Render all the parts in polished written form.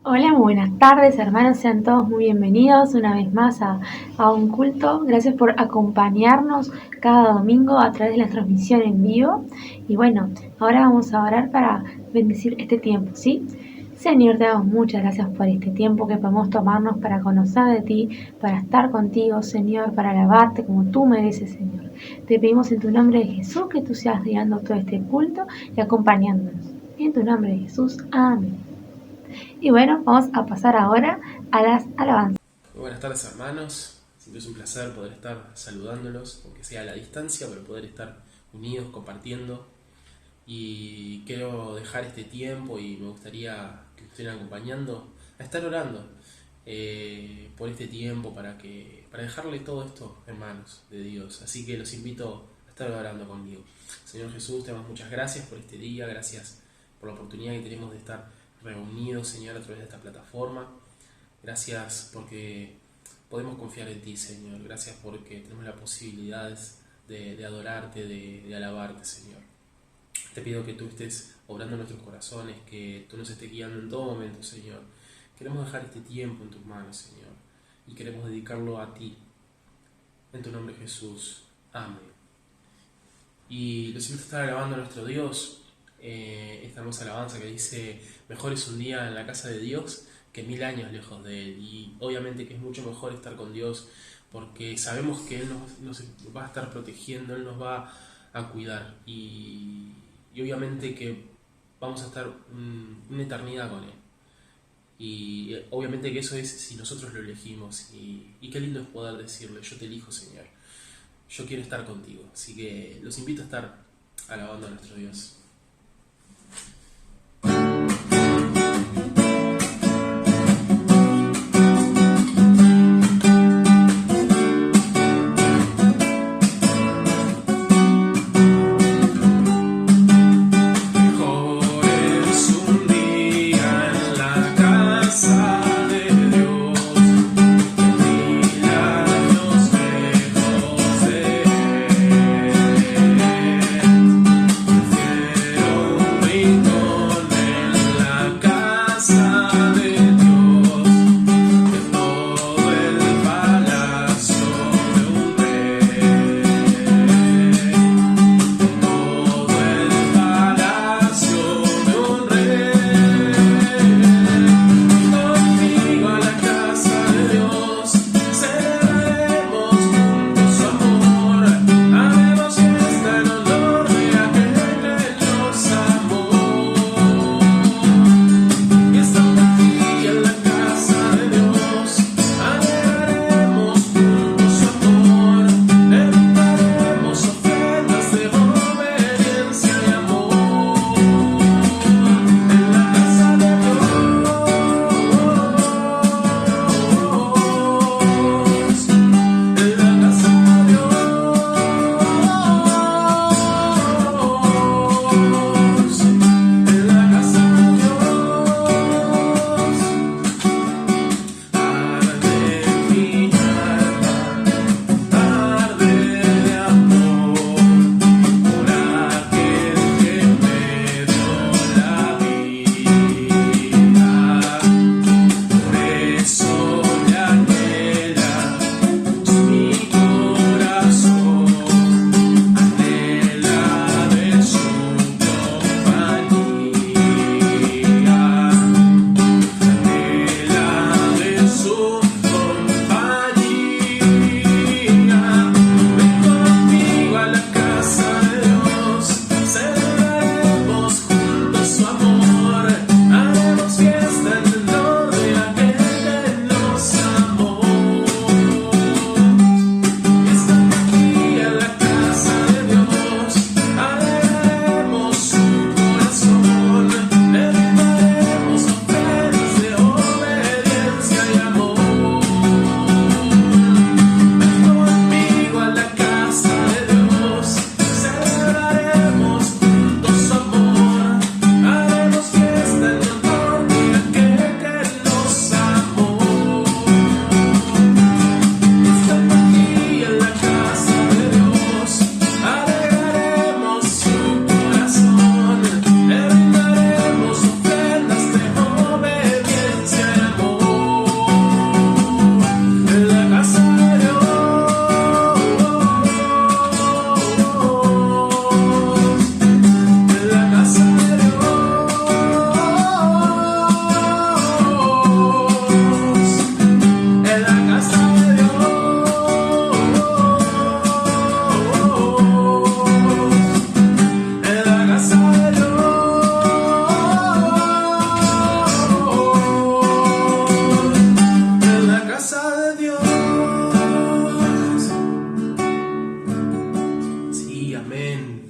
Hola, muy buenas tardes, hermanos. Sean todos muy bienvenidos una vez más a un culto. Gracias por acompañarnos cada domingo a través de la transmisión en vivo. Y bueno, ahora vamos a orar para bendecir este tiempo, ¿sí? Señor, te damos muchas gracias por este tiempo que podemos tomarnos para conocer de ti, para estar contigo, Señor, para alabarte como tú mereces, Señor. Te pedimos en tu nombre de Jesús que tú seas guiando todo este culto y acompañándonos. En tu nombre de Jesús, amén. Y bueno, vamos a pasar ahora a las alabanzas. Muy buenas tardes, hermanos. Siempre es un placer poder estar saludándolos, aunque sea a la distancia, pero poder estar unidos, compartiendo. Y quiero dejar este tiempo y me gustaría que me estén acompañando a estar orando por este tiempo para dejarle todo esto en manos de Dios. Así que los invito a estar orando conmigo. Señor Jesús, te damos muchas gracias por este día, gracias por la oportunidad que tenemos de estar reunidos, Señor, a través de esta plataforma. Gracias porque podemos confiar en ti, Señor. Gracias porque tenemos la posibilidad de adorarte, de alabarte, Señor. Te pido que tú estés obrando en nuestros corazones, que tú nos estés guiando en todo momento, Señor. Queremos dejar este tiempo en tus manos, Señor, y queremos dedicarlo a ti. En tu nombre, Jesús. Amén. Y los invito a estar alabando a nuestro Dios. Esta hermosa alabanza que dice: mejor es un día en la casa de Dios que 1000 años lejos de Él. Y obviamente que es mucho mejor estar con Dios porque sabemos que Él nos va a estar protegiendo, Él nos va a cuidar. Y obviamente que vamos a estar una eternidad con Él. Y obviamente que eso es si nosotros lo elegimos. Y qué lindo es poder decirle: yo te elijo, Señor. Yo quiero estar contigo. Así que los invito a estar alabando a nuestro Dios.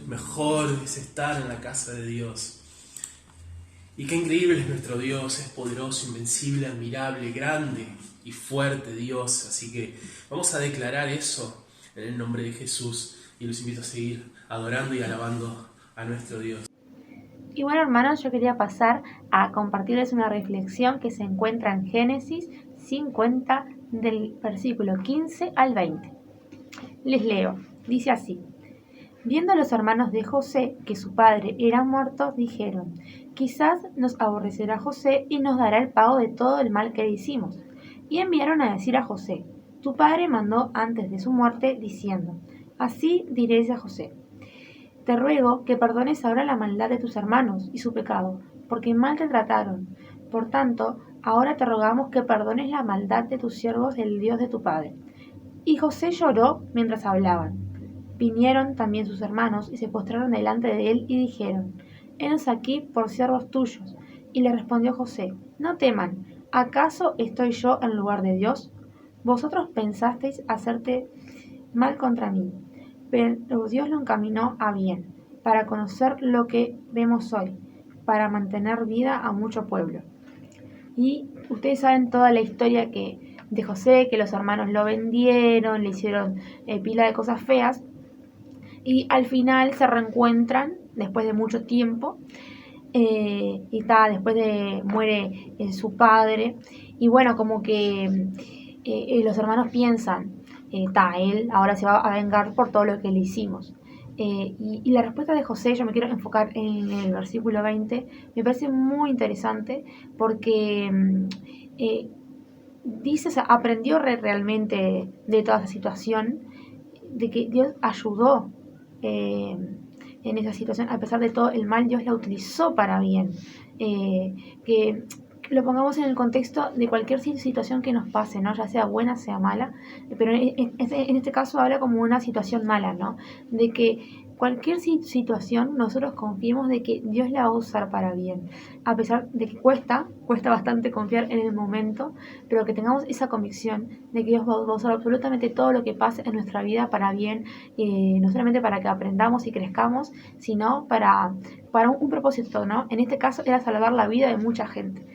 mejor es estar en la casa de Dios. Y qué increíble es nuestro Dios, es poderoso, invencible, admirable, grande y fuerte Dios. Así que vamos a declarar eso en el nombre de Jesús y los invito a seguir adorando y alabando a nuestro Dios. Y bueno, hermanos, yo quería pasar a compartirles una reflexión que se encuentra en Génesis 50 del versículo 15 al 20. Les leo, dice así: Viendo los hermanos de José que su padre era muerto, dijeron: quizás nos aborrecerá José y nos dará el pago de todo el mal que le hicimos. Y enviaron a decir a José: tu padre mandó antes de su muerte, diciendo: así diréis a José: te ruego que perdones ahora la maldad de tus hermanos y su pecado, porque mal te trataron. Por tanto, ahora te rogamos que perdones la maldad de tus siervos, el Dios de tu padre. Y José lloró mientras hablaban. Vinieron también sus hermanos y se postraron delante de él y dijeron: henos aquí por siervos tuyos. Y le respondió José: no teman, ¿acaso estoy yo en lugar de Dios? Vosotros pensasteis hacerte mal contra mí, pero Dios lo encaminó a bien, para conocer lo que vemos hoy, para mantener vida a mucho pueblo. Y ustedes saben toda la historia de José, que los hermanos lo vendieron, le hicieron pila de cosas feas, y al final se reencuentran después de mucho tiempo, después de muere su padre, y bueno, como que los hermanos piensan, él ahora se va a vengar por todo lo que le hicimos. Y la respuesta de José, yo me quiero enfocar en el versículo 20, me parece muy interesante porque dice, o sea, aprendió realmente de toda esa situación, de que Dios ayudó en esa situación, a pesar de todo el mal, Dios la utilizó para bien. Que lo pongamos en el contexto de cualquier situación que nos pase, ¿no? Ya sea buena, sea mala, pero en este caso habla como una situación mala, ¿no? De que cualquier situación nosotros confiemos de que Dios la va a usar para bien, a pesar de que cuesta bastante confiar en el momento, pero que tengamos esa convicción de que Dios va a usar absolutamente todo lo que pase en nuestra vida para bien, no solamente para que aprendamos y crezcamos, sino para un propósito, ¿no? En este caso era salvar la vida de mucha gente,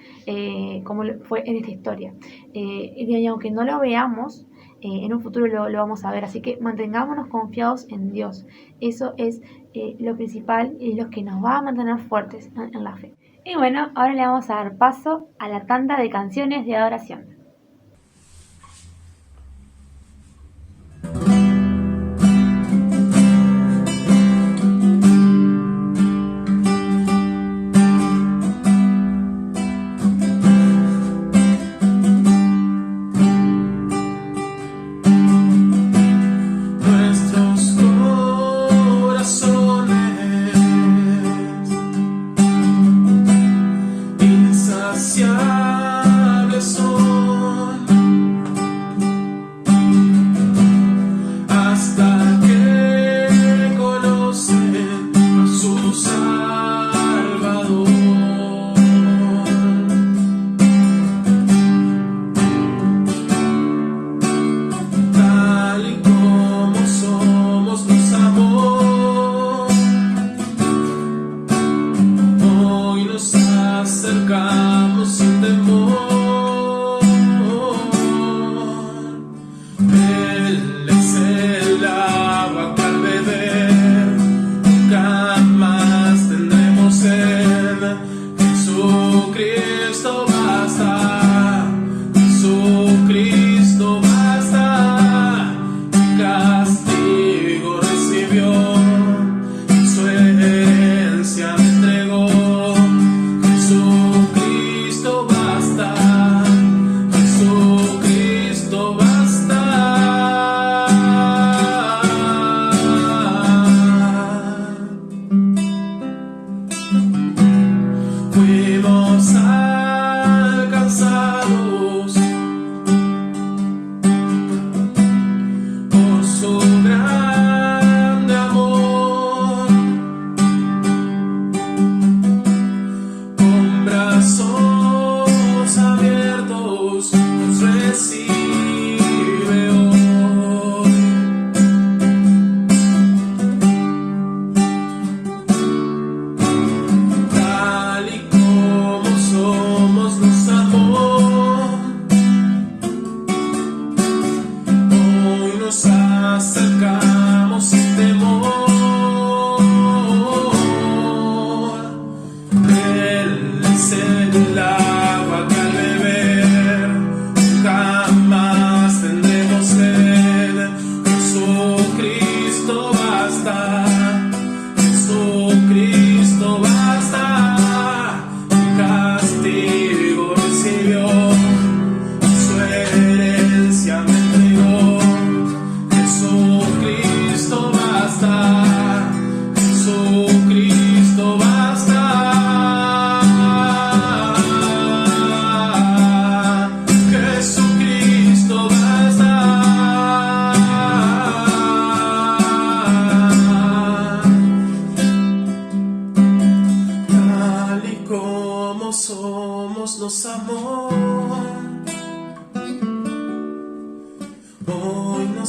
como fue en esta historia. Y aunque no lo veamos, en un futuro lo vamos a ver, así que mantengámonos confiados en Dios. Eso es lo principal y lo que nos va a mantener fuertes en la fe. Y bueno, ahora le vamos a dar paso a la tanda de canciones de adoración. Insaciables son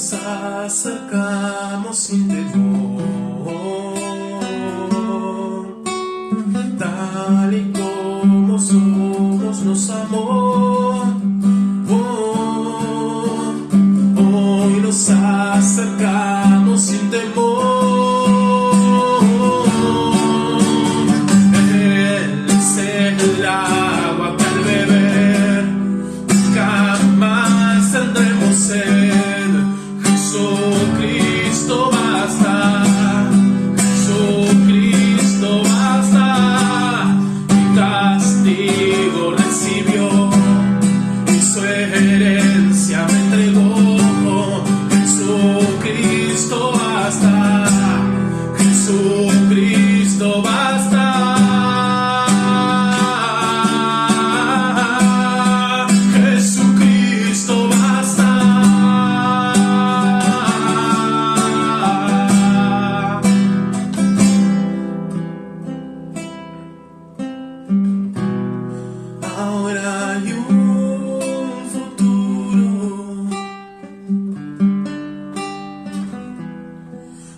nos acercamos sin temor, tal y como somos nos amó. Hoy nos acercamos sin temor. Él es el agua que al beber jamás tendremos sed. Jesucristo basta, Jesucristo basta. Mi castigo recibió y su herencia me entregó. Jesucristo basta, Jesucristo basta. Jesucristo basta. Ahora hay un futuro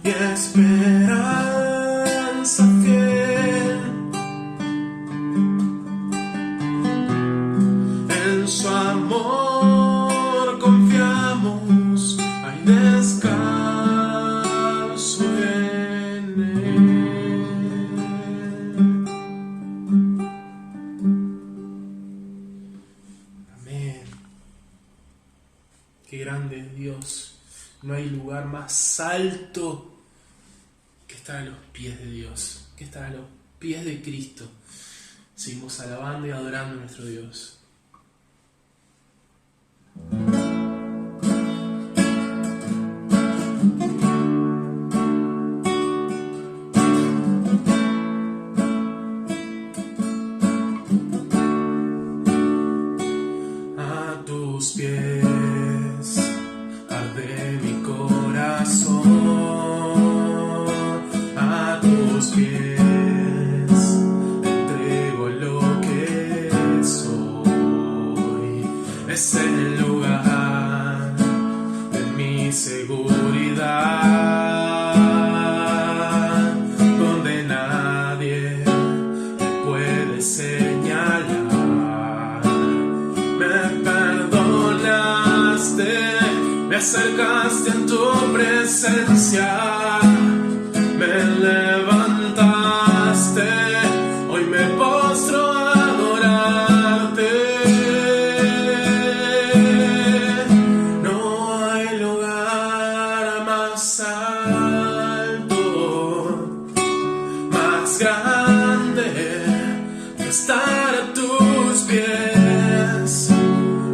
y esperanza fiel. En su amor confiamos, hay descanso en él. Amén. Qué grande es Dios. No hay lugar más alto que estar a los pies de Dios, que estar a los pies de Cristo. Seguimos alabando y adorando a nuestro Dios. A tus pies arde mi corazón, a tus pies entrego lo que soy. Es el lugar de mi seguridad, donde nadie me puede señalar. Me perdonaste, me acercaste a tu presencia, me levantaste, hoy me postro a adorarte. No hay lugar más alto, más grande que estar a tus pies,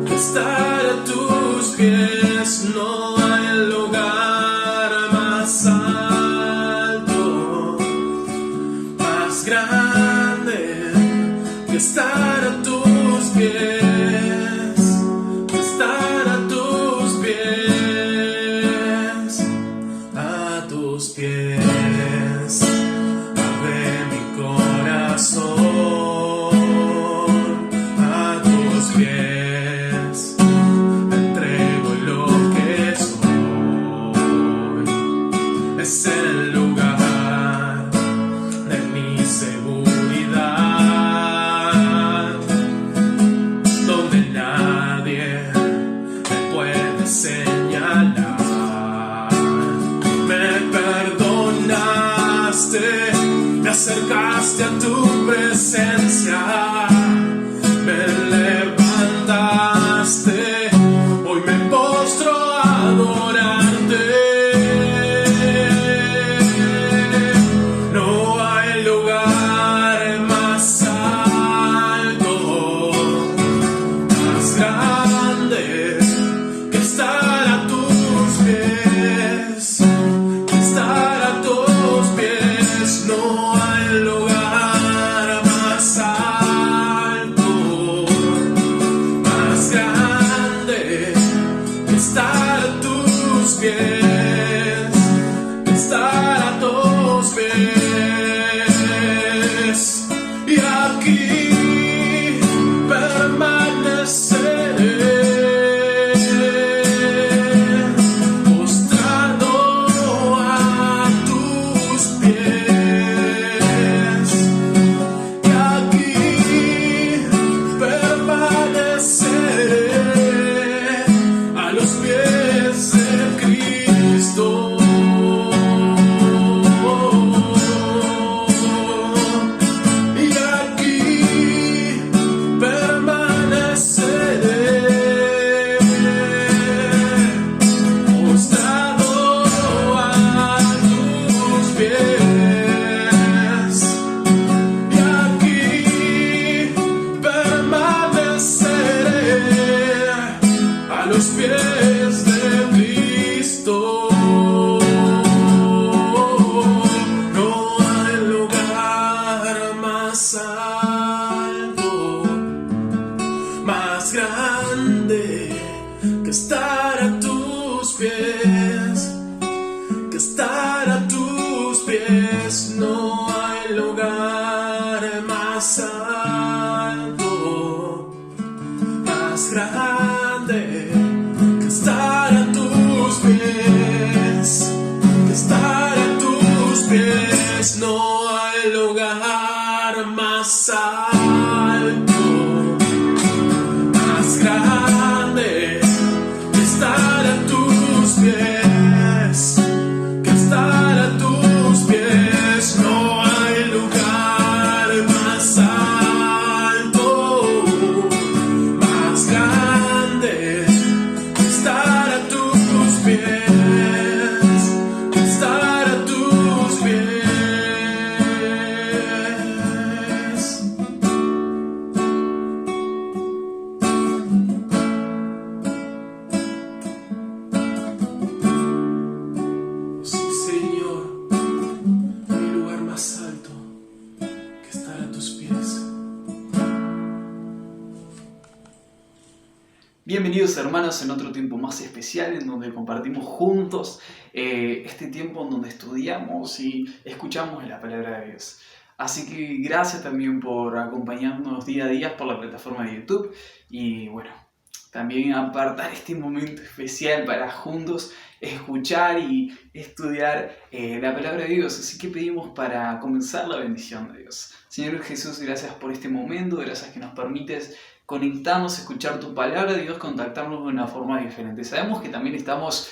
que estar a tus pies. No hay lugar más alto, más grande que estar a tus pies, que estar a tus pies, a tus pies. Abre mi corazón, a tus pies entrego lo que soy. Es el lugar de mi seguridad, donde nadie me puede señalar. Me perdonaste, me acercaste a tu presencia, me levantaste, hoy me postro a adorarte. No hay lugar más alto, más grande que estar a tus pies, que estar a tus pies. No hay lugar más alto, No hay lugar más alto, más grande que estar a tus pies, que estar a tus pies. No hay lugar más alto, más grande que estar a tus pies, que estar a tus pies. No hay lugar más alto, más grande que estar a tus pies, que estar a tus pies. Sí, Señor, no hay lugar más alto que estar a tus pies. Bienvenidos hermanos en otro tiempo más especial en donde compartimos juntos este tiempo en donde estudiamos y escuchamos la palabra de Dios. Así que gracias también por acompañarnos día a día por la plataforma de YouTube y bueno, también apartar este momento especial para juntos escuchar y estudiar la palabra de Dios. Así que pedimos para comenzar la bendición de Dios. Señor Jesús, gracias por este momento, gracias que nos permites conectarnos, escuchar tu palabra, Dios, contactarnos de una forma diferente. Sabemos que también estamos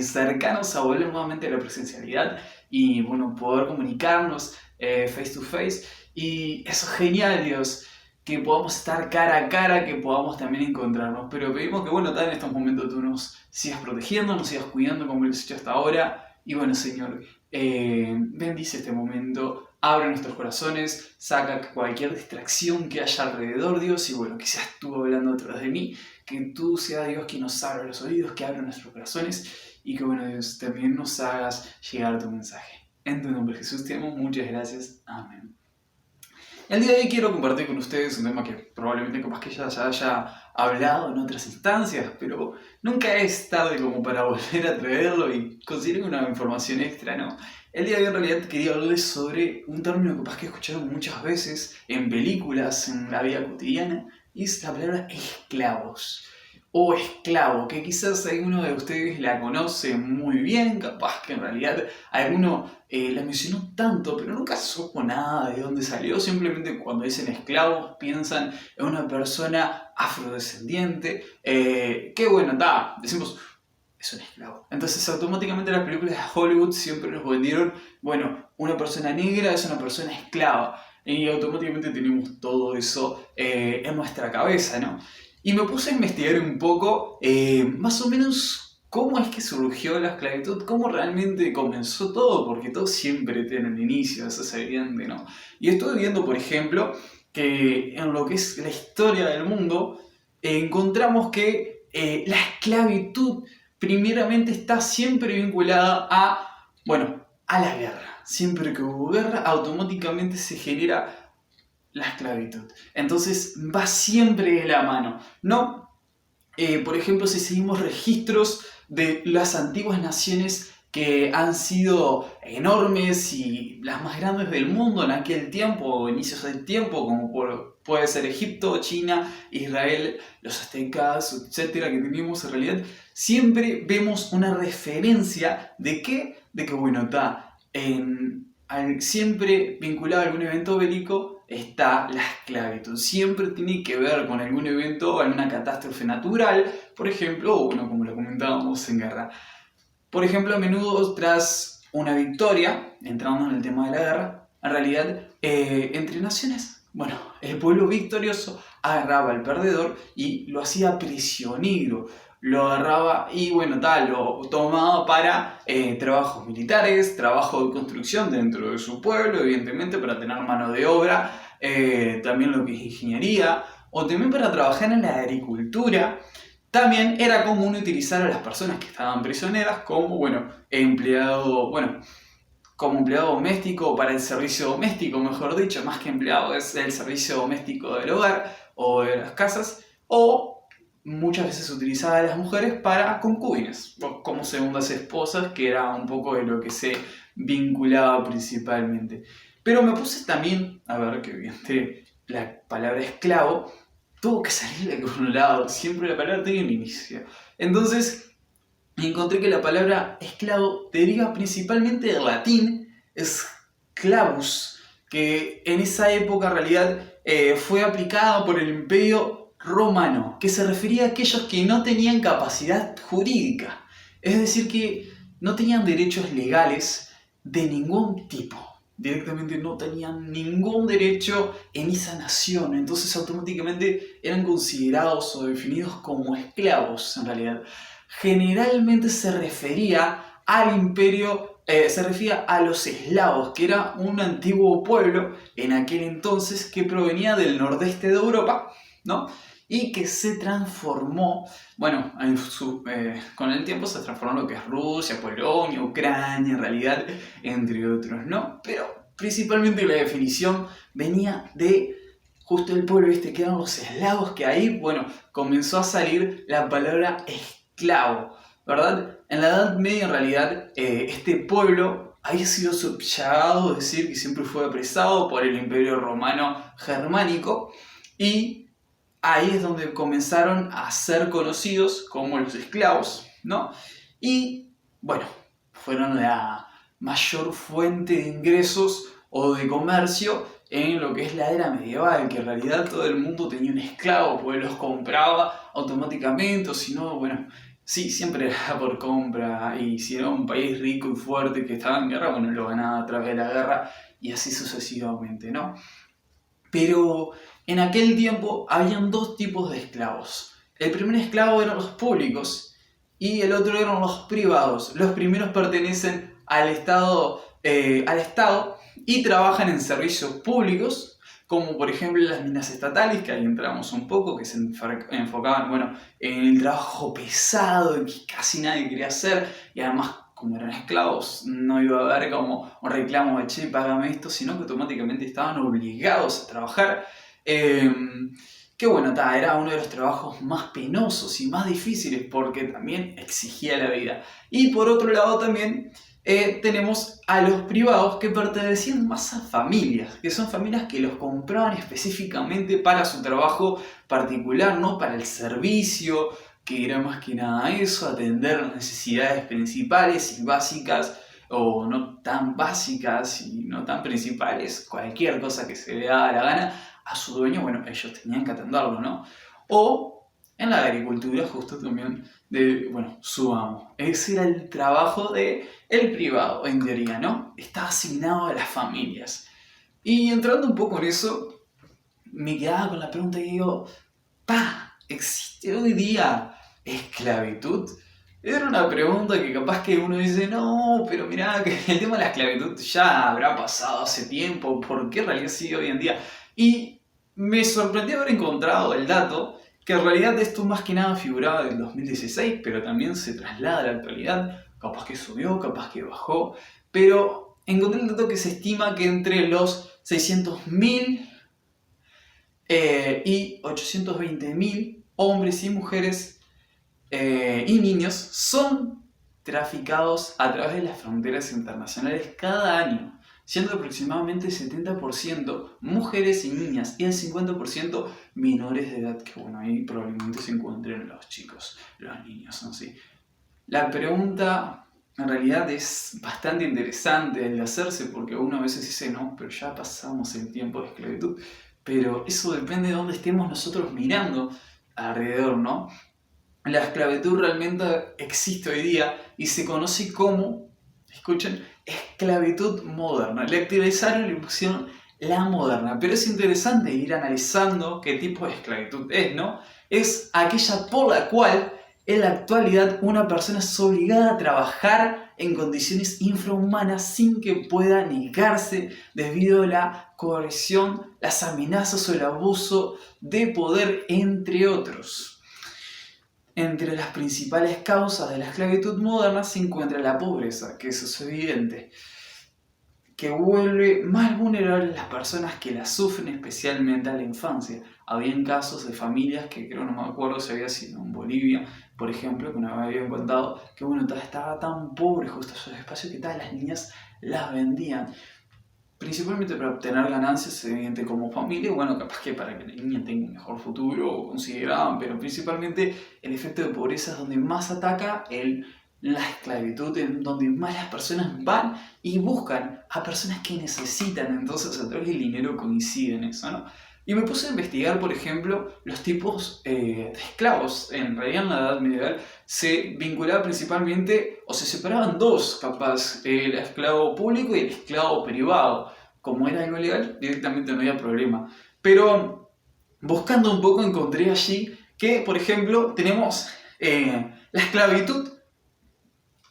cercanos a volver nuevamente a la presencialidad y bueno, poder comunicarnos face to face. Y eso es genial, Dios, que podamos estar cara a cara, que podamos también encontrarnos. Pero pedimos que, bueno, tal en estos momentos tú nos sigas protegiendo, nos sigas cuidando como lo has hecho hasta ahora. Y bueno, Señor, bendice este momento. Abre nuestros corazones, saca cualquier distracción que haya alrededor, Dios, y bueno, que seas tú hablando a través de mí, que tú seas Dios quien nos abra los oídos, que abra nuestros corazones, y que bueno, Dios, también nos hagas llegar tu mensaje. En tu nombre, Jesús, te amo, muchas gracias, amén. El día de hoy quiero compartir con ustedes un tema que probablemente capaz que ya haya hablado en otras instancias, pero nunca es tarde como para volver a traerlo y conseguir una información extra, ¿no? El día de hoy en realidad quería hablarles sobre un término que capaz que escucharon muchas veces en películas, en la vida cotidiana, y es la palabra esclavos. O esclavo, que quizás alguno de ustedes la conoce muy bien, capaz que en realidad alguno la mencionó tanto, pero nunca supo nada de dónde salió. Simplemente cuando dicen esclavos piensan en una persona afrodescendiente, que bueno, decimos, es un esclavo. Entonces automáticamente las películas de Hollywood siempre nos vendieron, bueno, una persona negra es una persona esclava. Y automáticamente tenemos todo eso en nuestra cabeza, ¿no? Y me puse a investigar un poco, más o menos, cómo es que surgió la esclavitud, cómo realmente comenzó todo, porque todo siempre tiene un inicio, eso es evidente, ¿no? Y estuve viendo, por ejemplo, que en lo que es la historia del mundo, encontramos que la esclavitud primeramente está siempre vinculada a, bueno, a la guerra. Siempre que hubo guerra, automáticamente se genera la esclavitud. Entonces va siempre de la mano, ¿no? Por ejemplo, si seguimos registros de las antiguas naciones que han sido enormes y las más grandes del mundo en aquel tiempo, o inicios del tiempo, como puede ser Egipto, China, Israel, los aztecas, etcétera, que tenemos en realidad, siempre vemos una referencia de que bueno, siempre vinculado a algún evento bélico está la esclavitud. Siempre tiene que ver con algún evento, alguna catástrofe natural, por ejemplo, o bueno, como lo comentábamos en guerra. Por ejemplo, a menudo tras una victoria, entrando en el tema de la guerra, en realidad, entre naciones, bueno, el pueblo victorioso agarraba al perdedor y lo hacía prisionero. Lo agarraba y bueno, lo tomaba para trabajos militares, trabajo de construcción dentro de su pueblo, evidentemente para tener mano de obra, también lo que es ingeniería, o también para trabajar en la agricultura. También era común utilizar a las personas que estaban prisioneras como, empleado doméstico para el servicio doméstico, mejor dicho, más que empleado es el servicio doméstico del hogar o de las casas, o muchas veces se utilizaba a las mujeres para concubinas, como segundas esposas, que era un poco de lo que se vinculaba principalmente. Pero me puse también a ver que obviamente la palabra esclavo tuvo que salir de algún lado, siempre la palabra tiene un inicio. Entonces encontré que la palabra esclavo deriva principalmente del latín sclavus, que en esa época en realidad fue aplicado por el Imperio Romano, que se refería a aquellos que no tenían capacidad jurídica, es decir, que no tenían derechos legales de ningún tipo. Directamente no tenían ningún derecho en esa nación, entonces automáticamente eran considerados o definidos como esclavos en realidad. Generalmente se refería al imperio, se refería a los eslavos, que era un antiguo pueblo en aquel entonces que provenía del nordeste de Europa, ¿no? Y que se transformó, bueno, con el tiempo se transformó en lo que es Rusia, Polonia, Ucrania, en realidad, entre otros, ¿no? Pero principalmente la definición venía de justo el pueblo este que eran los eslavos, que ahí, bueno, comenzó a salir la palabra esclavo, ¿verdad? En la Edad Media, en realidad, este pueblo había sido subjugado, es decir, que siempre fue apresado por el Imperio Romano Germánico, y ahí es donde comenzaron a ser conocidos como los esclavos, ¿no? Y, bueno, fueron la mayor fuente de ingresos o de comercio en lo que es la era medieval, que en realidad todo el mundo tenía un esclavo, pues los compraba automáticamente, o si no, bueno, sí, siempre era por compra, y si era un país rico y fuerte que estaba en guerra, bueno, lo ganaba a través de la guerra, y así sucesivamente, ¿no? Pero en aquel tiempo habían dos tipos de esclavos. El primer esclavo eran los públicos y el otro eran los privados. Los primeros pertenecen al Estado y trabajan en servicios públicos, como por ejemplo las minas estatales, que ahí entramos un poco, que se enfocaban, bueno, en el trabajo pesado que casi nadie quería hacer, y además, como eran esclavos, no iba a haber como un reclamo de che, págame esto, sino que automáticamente estaban obligados a trabajar. Que bueno, era uno de los trabajos más penosos y más difíciles porque también exigía la vida. Y por otro lado también tenemos a los privados que pertenecían más a familias, que son familias que los compraban específicamente para su trabajo particular, no para el servicio, que era más que nada eso, atender las necesidades principales y básicas, o no tan básicas y no tan principales, cualquier cosa que se le daba la gana a su dueño, bueno, ellos tenían que atenderlo, ¿no? O en la agricultura justo también de, bueno, su amo. Ese era el trabajo del privado, en teoría, ¿no? Estaba asignado a las familias. Y entrando un poco en eso, me quedaba con la pregunta que digo, ¿existe hoy día esclavitud? Era una pregunta que capaz que uno dice, no, pero mirá, que el tema de la esclavitud ya habrá pasado hace tiempo, ¿por qué en realidad sigue hoy en día? Y me sorprendió haber encontrado el dato que en realidad esto más que nada figuraba del 2016, pero también se traslada a la actualidad, capaz que subió, capaz que bajó, pero encontré el dato que se estima que entre los 600.000 y 820.000 hombres y mujeres y niños son traficados a través de las fronteras internacionales cada año, siendo aproximadamente el 70% mujeres y niñas y el 50% menores de edad, que bueno, ahí probablemente se encuentren los chicos, los niños, ¿no? Sí. La pregunta en realidad es bastante interesante el de hacerse, porque uno a veces dice, no, pero ya pasamos el tiempo de esclavitud, pero eso depende de dónde estemos nosotros mirando alrededor, ¿no? La esclavitud realmente existe hoy día y se conoce como, escuchen, esclavitud moderna. Le actualizaron y le pusieron la moderna, pero es interesante ir analizando qué tipo de esclavitud es, ¿no? Es aquella por la cual en la actualidad una persona es obligada a trabajar en condiciones infrahumanas sin que pueda negarse debido a la coerción, las amenazas o el abuso de poder, entre otros. Entre las principales causas de la esclavitud moderna se encuentra la pobreza, que eso es evidente. que vuelve más vulnerables a las personas que la sufren, especialmente a la infancia. Habían casos de familias que creo, no me acuerdo si había sido en Bolivia, por ejemplo, que una vez me habían contado que bueno, estaba tan pobre justo esos espacios que todas las niñas las vendían. Principalmente para obtener ganancias, evidente, como familia, bueno, capaz que para que la niña tenga un mejor futuro, consideraban, pero principalmente el efecto de pobreza es donde más ataca la esclavitud, en donde más las personas van y buscan a personas que necesitan, entonces a través del dinero coincide en eso, ¿no? Y me puse a investigar, por ejemplo, los tipos de esclavos. En realidad, en la Edad Medieval se vinculaba principalmente, o se separaban dos, capaz, el esclavo público y el esclavo privado. Como era algo legal, directamente no había problema. Pero buscando un poco encontré allí que, por ejemplo, tenemos la esclavitud,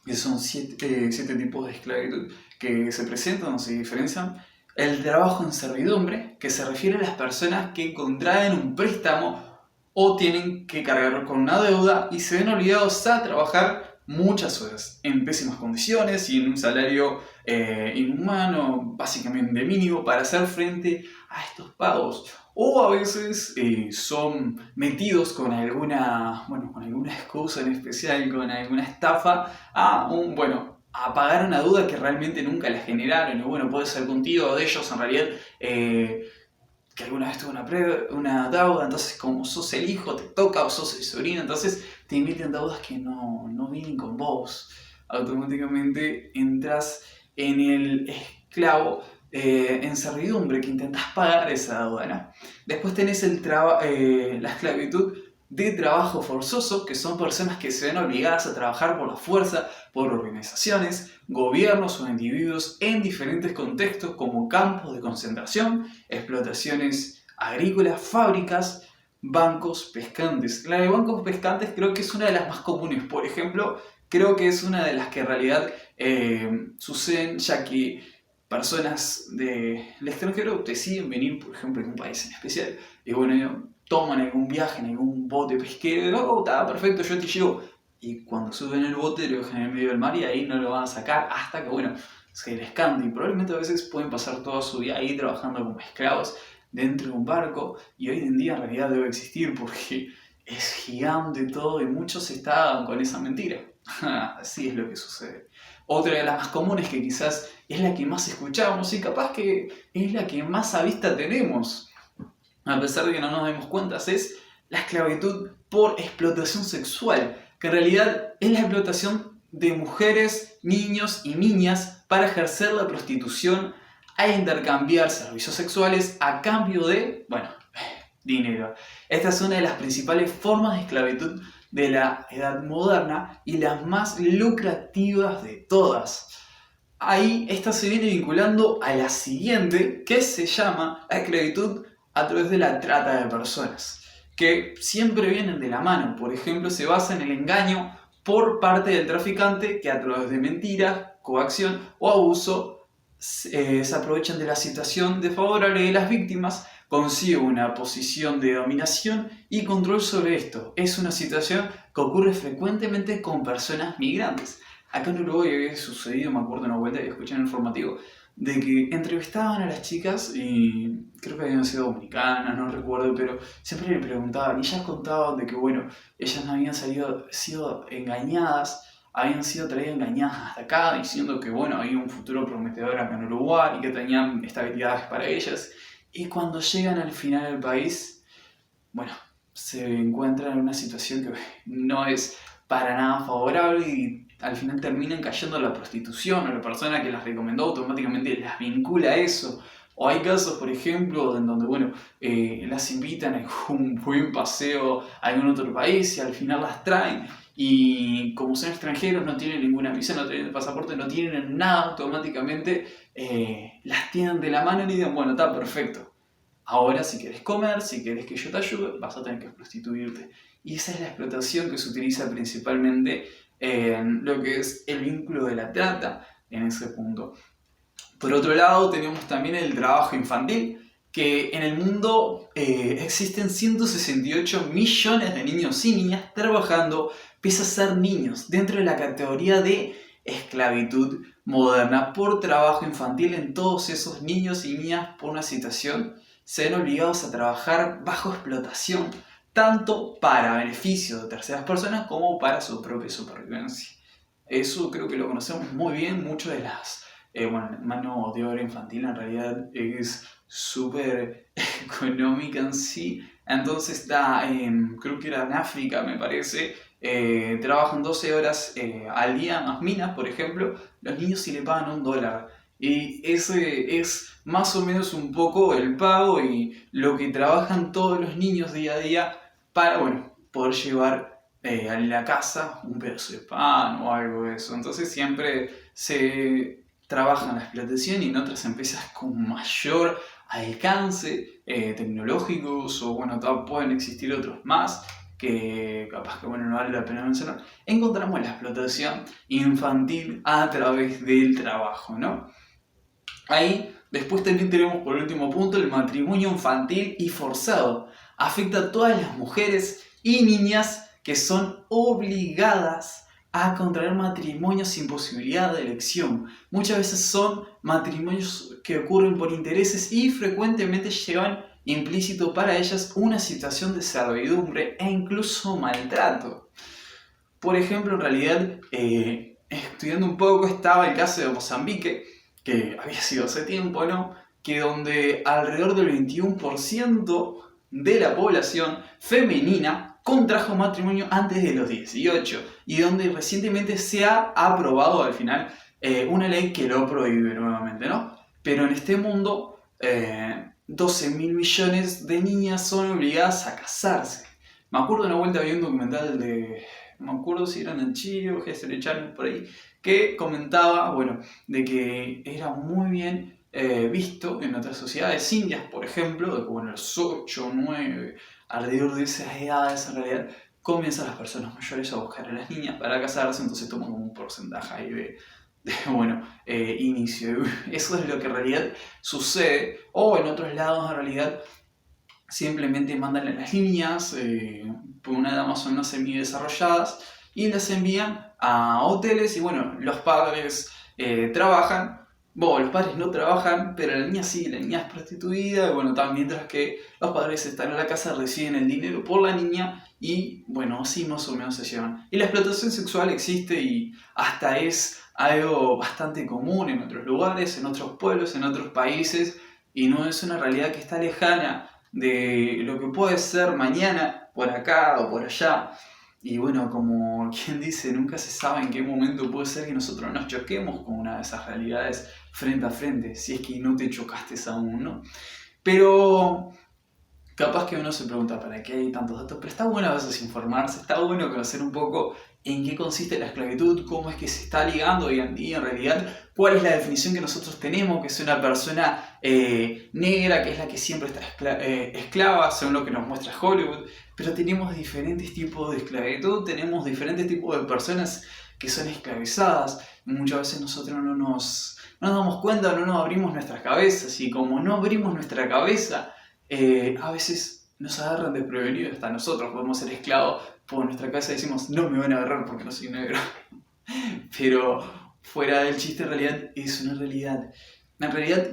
que son siete tipos de esclavitud que se presentan o se diferencian. El trabajo en servidumbre, que se refiere a las personas que contraen un préstamo o tienen que cargar con una deuda y se ven obligados a trabajar muchas horas en pésimas condiciones y en un salario inhumano, básicamente mínimo, para hacer frente a estos pagos. O a veces son metidos con alguna excusa en especial, con alguna estafa, a pagar una deuda que realmente nunca la generaron. Y bueno, puede ser contigo o de ellos en realidad, que alguna vez tuvo una deuda, entonces como sos el hijo te toca, o sos el sobrino, entonces te invitan deudas que no vienen con vos. Automáticamente entras en el esclavo en servidumbre, que intentás pagar esa deuda, ¿no? Después tenés la esclavitud de trabajo forzoso, que son personas que se ven obligadas a trabajar por la fuerza, por organizaciones, gobiernos o individuos en diferentes contextos como campos de concentración, explotaciones agrícolas, fábricas, bancos pescantes. La de bancos pescantes creo que es una de las más comunes, por ejemplo, creo que es una de las que en realidad suceden, ya que personas del extranjero deciden venir, por ejemplo, en un país en especial, y bueno, toman algún viaje en algún bote pesquero, y está perfecto, yo te llevo. Y cuando suben el bote lo dejan en el medio del mar y ahí no lo van a sacar hasta que, bueno, se les cante. Y probablemente a veces pueden pasar toda su vida ahí trabajando como esclavos dentro de un barco. Y hoy en día en realidad debe existir porque es gigante todo y muchos estaban con esa mentira. Así es lo que sucede. Otra de las más comunes, que quizás es la que más escuchamos y capaz que es la que más a vista tenemos, a pesar de que no nos demos cuenta, es la esclavitud por explotación sexual, que en realidad es la explotación de mujeres, niños y niñas para ejercer la prostitución e intercambiar servicios sexuales a cambio de, dinero. Esta es una de las principales formas de esclavitud de la edad moderna y las más lucrativas de todas. Ahí esta se viene vinculando a la siguiente, que se llama la esclavitud a través de la trata de personas, que siempre vienen de la mano. Por ejemplo, se basa en el engaño por parte del traficante, que a través de mentiras, coacción o abuso se aprovechan de la situación desfavorable de las víctimas, consigue una posición de dominación y control sobre esto. Es una situación que ocurre frecuentemente con personas migrantes. Acá en Uruguay había sucedido, me acuerdo una vuelta que escuché en el informativo, de que entrevistaban a las chicas y creo que habían sido dominicanas, no recuerdo, pero siempre le preguntaban y ellas contaban de que, ellas no habían sido engañadas, habían sido traídas engañadas hasta acá, diciendo que, había un futuro prometedor acá en Uruguay y que tenían estabilidades para ellas. Y cuando llegan al final del país, se encuentran en una situación que no es para nada favorable y al final terminan cayendo a la prostitución, o la persona que las recomendó automáticamente las vincula a eso. O hay casos, por ejemplo, en donde las invitan a algún buen paseo a algún otro país y al final las traen y como son extranjeros, no tienen ninguna visa, no tienen pasaporte, no tienen nada, automáticamente las tienen de la mano y dicen, está perfecto. Ahora si quieres comer, si quieres que yo te ayude, vas a tener que prostituirte. Y esa es la explotación que se utiliza principalmente en lo que es el vínculo de la trata en ese punto. Por otro lado, tenemos también el trabajo infantil, que en el mundo existen 168 millones de niños y niñas trabajando pese a ser niños, dentro de la categoría de esclavitud moderna por trabajo infantil en todos esos niños y niñas por una situación se ven obligados a trabajar bajo explotación, tanto para beneficio de terceras personas como para su propia supervivencia. Eso creo que lo conocemos muy bien, mucho de las mano de obra infantil en realidad es súper económica en sí. Entonces creo que era en África me parece, trabajan 12 horas al día en las minas, por ejemplo, los niños sí le pagan $1. Y ese es más o menos un poco el pago y lo que trabajan todos los niños día a día para poder llevar a la casa un pedazo de pan o algo de eso. Entonces siempre se trabaja en la explotación y en otras empresas con mayor alcance tecnológicos o pueden existir otros más que capaz que no vale la pena mencionar. Encontramos la explotación infantil a través del trabajo, ¿no? Ahí después también tenemos por último punto el matrimonio infantil y forzado. Afecta a todas las mujeres y niñas que son obligadas a contraer matrimonios sin posibilidad de elección. Muchas veces son matrimonios que ocurren por intereses y frecuentemente llevan implícito para ellas una situación de servidumbre e incluso maltrato. Por ejemplo, en realidad, estudiando un poco, estaba el caso de Mozambique, que había sido hace tiempo, ¿no? Que donde alrededor del 21% de la población femenina contrajo matrimonio antes de los 18 y donde recientemente se ha aprobado al final una ley que lo prohíbe nuevamente, ¿no? Pero en este mundo 12.000 millones de niñas son obligadas a casarse. Me acuerdo de una vuelta había un documental no me acuerdo si era en Chile o History Channel por ahí, que comentaba, de que era muy bien visto en otras sociedades indias, por ejemplo, de que los 8, 9, alrededor de esas edades en realidad, comienzan las personas mayores a buscar a las niñas para casarse, entonces toman como un porcentaje ahí de inicio. Eso es lo que en realidad sucede, o en otros lados en realidad simplemente mandan a las niñas por una edad más o menos semi-desarrolladas y las envían a hoteles y los padres trabajan. Los padres no trabajan, pero la niña sí, la niña es prostituida, mientras que los padres están en la casa, reciben el dinero por la niña y así más o menos se llevan. Y la explotación sexual existe y hasta es algo bastante común en otros lugares, en otros pueblos, en otros países y no es una realidad que está lejana de lo que puede ser mañana por acá o por allá. Y como quien dice, nunca se sabe en qué momento puede ser que nosotros nos choquemos con una de esas realidades frente a frente, si es que no te chocaste aún, ¿no? Pero capaz que uno se pregunta ¿para qué hay tantos datos? Pero está bueno a veces informarse, está bueno conocer un poco en qué consiste la esclavitud, cómo es que se está ligando hoy en día en realidad, cuál es la definición que nosotros tenemos, que es una persona negra, que es la que siempre está esclava, según lo que nos muestra Hollywood, pero tenemos diferentes tipos de esclavitud, tenemos diferentes tipos de personas que son esclavizadas, muchas veces nosotros no nos damos cuenta, no nos abrimos nuestras cabezas, y como no abrimos nuestra cabeza, a veces nos agarran desprevenidos, hasta nosotros podemos ser esclavos por nuestra cabeza y decimos no me van a agarrar porque no soy negro. Pero fuera del chiste, en realidad es una realidad. En realidad,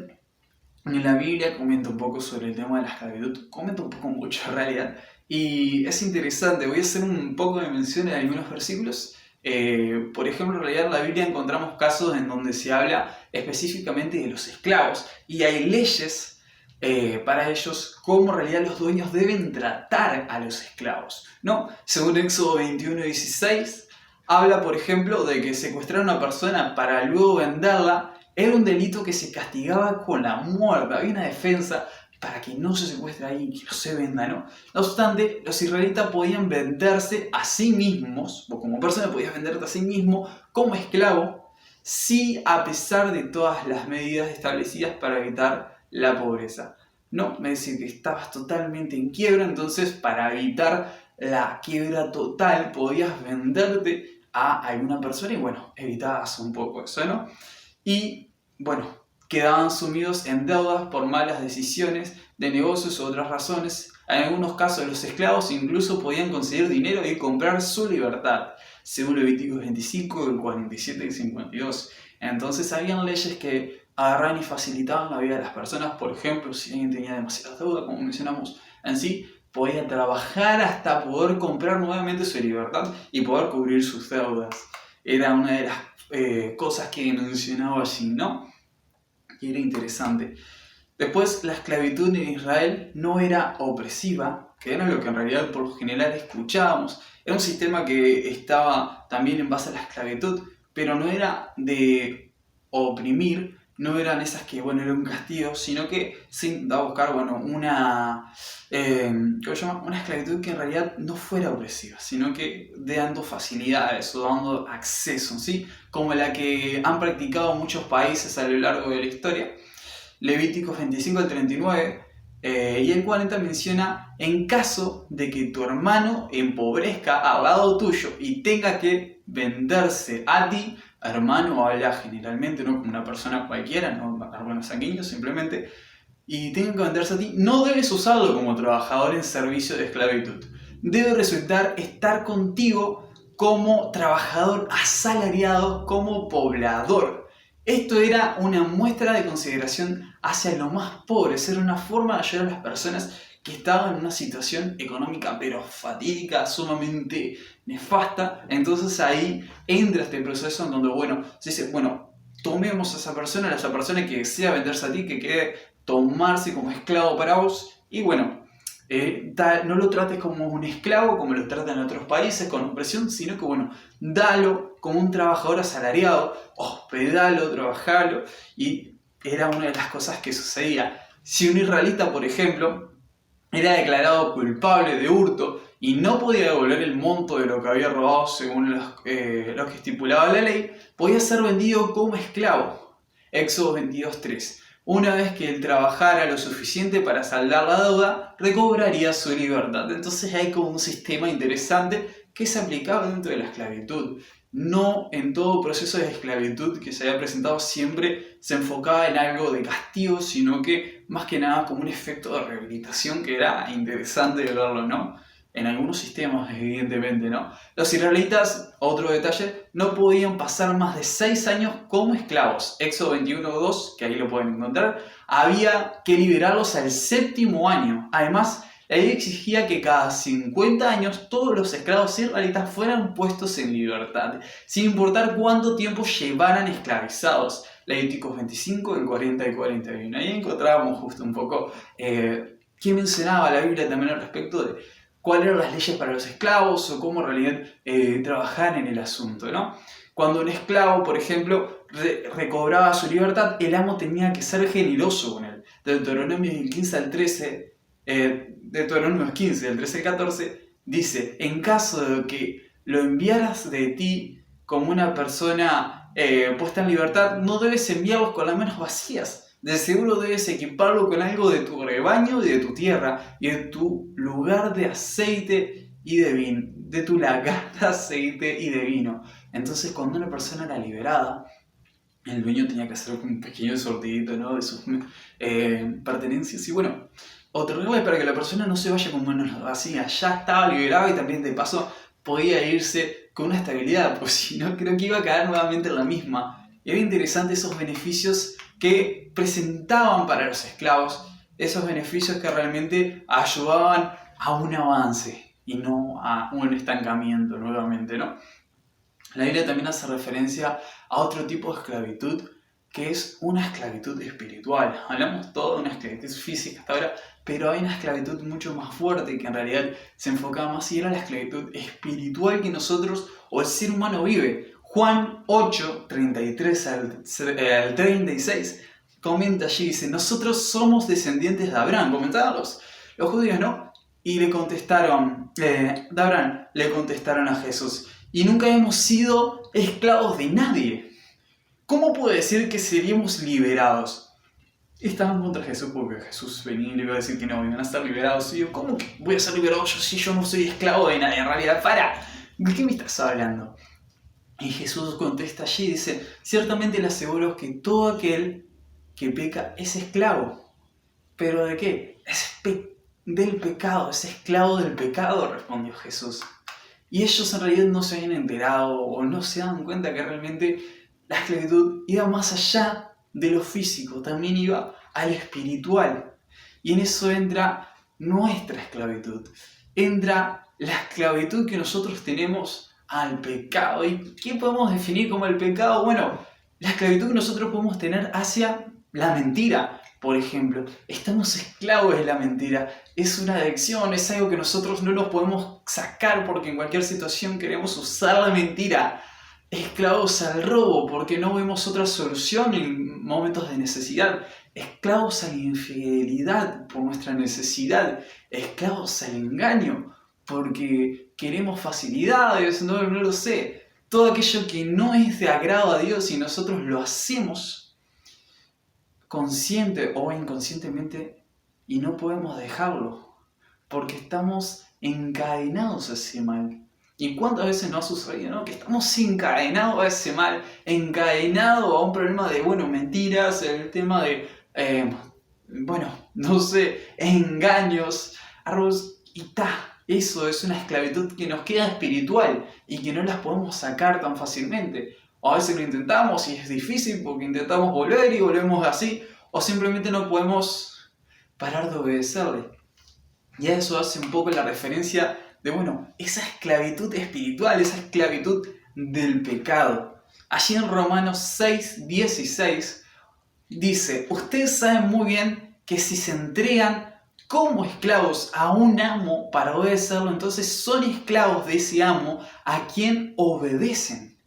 en la Biblia comenta un poco sobre el tema de la esclavitud, comenta un poco mucho en realidad, y es interesante. Voy a hacer un poco de mención en algunos versículos. Por ejemplo, en realidad en la Biblia encontramos casos en donde se habla específicamente de los esclavos y hay leyes para ellos cómo en realidad los dueños deben tratar a los esclavos, ¿no? Según Éxodo 21:16, habla, por ejemplo, de que secuestrar a una persona para luego venderla era un delito que se castigaba con la muerte. Había una defensa para que no se secuestre ahí, que no se venda, ¿no? No obstante, los israelitas podían venderse a sí mismos, o como persona podías venderte a sí mismo como esclavo, sí, a pesar de todas las medidas establecidas para evitar la pobreza. No, me decía que estabas totalmente en quiebra, entonces para evitar la quiebra total podías venderte a alguna persona y evitabas un poco eso, ¿no? Y quedaban sumidos en deudas por malas decisiones de negocios u otras razones. En algunos casos los esclavos incluso podían conseguir dinero y comprar su libertad, según Levíticos 25, del 47 y 52. Entonces habían leyes que agarraban y facilitaban la vida de las personas. Por ejemplo, si alguien tenía demasiadas deudas, como mencionamos en sí, podía trabajar hasta poder comprar nuevamente su libertad y poder cubrir sus deudas. Era una de las cosas que mencionaba allí, ¿no? Y era interesante. Después, la esclavitud en Israel no era opresiva, que era lo que en realidad por lo general escuchábamos. Era un sistema que estaba también en base a la esclavitud, pero no era de oprimir, no eran esas que, bueno, era un castigo, sino que se intentaba buscar, bueno, ¿cómo se llama? Una esclavitud que en realidad no fuera opresiva, sino que dando facilidades o dando acceso, ¿sí? Como la que han practicado muchos países a lo largo de la historia. Levíticos 25 al 39 y el 40 menciona: en caso de que tu hermano empobrezca al lado tuyo y tenga que venderse a ti, hermano habla generalmente, no como una persona cualquiera, no hermano sanguíneo simplemente, y tenga que venderse a ti, no debes usarlo como trabajador en servicio de esclavitud. Debe resultar estar contigo como trabajador asalariado, como poblador. Esto era una muestra de consideración hacia los más pobres, era una forma de ayudar a las personas que estaban en una situación económica pero fatídica, sumamente nefasta. Entonces ahí entra este proceso en donde, bueno, se dice, bueno, tomemos a esa persona que desea venderse a ti, que quiere tomarse como esclavo para vos, y bueno, no lo trates como un esclavo, como lo tratan en otros países, con opresión, sino que bueno, dalo como un trabajador asalariado, hospedalo, trabajalo, y era una de las cosas que sucedía. Si un israelita, por ejemplo, era declarado culpable de hurto y no podía devolver el monto de lo que había robado según lo que estipulaba la ley, podía ser vendido como esclavo. Éxodo 22:3. Una vez que él trabajara lo suficiente para saldar la deuda, recobraría su libertad. Entonces hay como un sistema interesante que se aplicaba dentro de la esclavitud. No en todo proceso de esclavitud que se haya presentado siempre se enfocaba en algo de castigo, sino que más que nada como un efecto de rehabilitación que era interesante de verlo, ¿no? En algunos sistemas, evidentemente, ¿no? Los israelitas, otro detalle, no podían pasar más de 6 años como esclavos. Éxodo 21:2, que ahí lo pueden encontrar, había que liberarlos al 7º año. Además, la ley exigía que cada 50 años todos los esclavos israelitas fueran puestos en libertad, sin importar cuánto tiempo llevaran esclavizados. Levíticos 25, el 40 y 41. Ahí encontrábamos justo un poco qué mencionaba la Biblia también al respecto de cuáles eran las leyes para los esclavos o cómo en realidad trabajar en el asunto, ¿no? Cuando un esclavo, por ejemplo, recobraba su libertad, el amo tenía que ser generoso con él. Deuteronomio 15 al 13, Deuteronomio 15, del 13 al 14, dice: en caso de que lo enviaras de ti como una persona puesta en libertad, no debes enviarlos con las manos vacías. De seguro debes equiparlo con algo de tu rebaño y de tu tierra, y de tu lugar de aceite y de vino, de tu lagar de aceite y de vino. Entonces, cuando una persona era liberada, el dueño tenía que hacer un pequeño sortidito, ¿no?, de sus pertenencias. Y bueno, otorgarle para que la persona no se vaya con manos vacías. Ya estaba liberado y también de paso podía irse con una estabilidad, pues si no creo que iba a caer nuevamente en la misma. Y era interesante esos beneficios que presentaban para los esclavos, esos beneficios que realmente ayudaban a un avance y no a un estancamiento nuevamente, ¿no? La Biblia también hace referencia a otro tipo de esclavitud, que es una esclavitud espiritual. Hablamos todo de una esclavitud física hasta ahora, pero hay una esclavitud mucho más fuerte que en realidad se enfocaba más y era la esclavitud espiritual que nosotros o el ser humano vive. Juan 8, 33 al 36 comenta allí, dice: nosotros somos descendientes de Abraham. Comentaban los judíos, ¿no? Y le contestaron, de Abraham, le contestaron a Jesús: y nunca hemos sido esclavos de nadie. ¿Cómo puede decir que seríamos liberados? Estaban contra Jesús porque Jesús venía y le iba a decir que no, iban a estar liberados. Y yo, ¿cómo que voy a ser liberado yo si yo no soy esclavo de nadie? En realidad, ¿de qué me estás hablando? Y Jesús contesta allí y dice: ciertamente les aseguro que todo aquel que peca es esclavo. ¿Pero de qué? Del pecado, es esclavo del pecado, respondió Jesús. Y ellos en realidad no se habían enterado o no se daban cuenta que realmente la esclavitud iba más allá de lo físico, también iba a lo espiritual. Y en eso entra nuestra esclavitud, entra la esclavitud que nosotros tenemos al pecado. ¿Y qué podemos definir como el pecado? Bueno, la esclavitud que nosotros podemos tener hacia la mentira, por ejemplo. Estamos esclavos de la mentira. Es una adicción, es algo que nosotros no nos podemos sacar porque en cualquier situación queremos usar la mentira. Esclavos al robo porque no vemos otra solución en momentos de necesidad. Esclavos a la infidelidad por nuestra necesidad. Esclavos al engaño porque queremos facilidades, no lo sé. Todo aquello que no es de agrado a Dios y nosotros lo hacemos consciente o inconscientemente y no podemos dejarlo porque estamos encadenados a ese mal. ¿Y cuántas veces nos ha sucedido, no? Que estamos encadenados a ese mal, encadenados a un problema de, mentiras, el tema de, no sé, engaños, arroz y Eso es una esclavitud que nos queda espiritual y que no las podemos sacar tan fácilmente. O a veces lo intentamos y es difícil porque intentamos volver y volvemos así, o simplemente no podemos parar de obedecerle. Y a eso hace un poco la referencia de, esa esclavitud espiritual, esa esclavitud del pecado. Allí en Romanos 6:16 dice, ustedes saben muy bien que si se entregan como esclavos a un amo para obedecerlo, entonces son esclavos de ese amo a quien obedecen.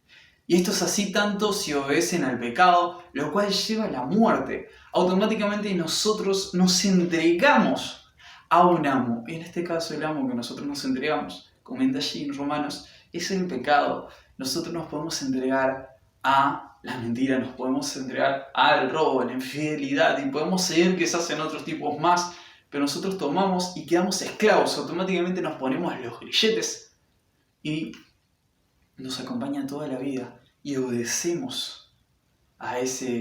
Y esto es así tanto si obedecen al pecado, lo cual lleva a la muerte. Automáticamente nosotros nos entregamos a un amo. En este caso el amo que nosotros nos entregamos, comenta allí en Romanos, es el pecado. Nosotros nos podemos entregar a la mentira, nos podemos entregar al robo, a la infidelidad y podemos seguir quizás en otros tipos más, pero nosotros tomamos y quedamos esclavos. Automáticamente nos ponemos los grilletes y nos acompaña toda la vida y obedecemos a esa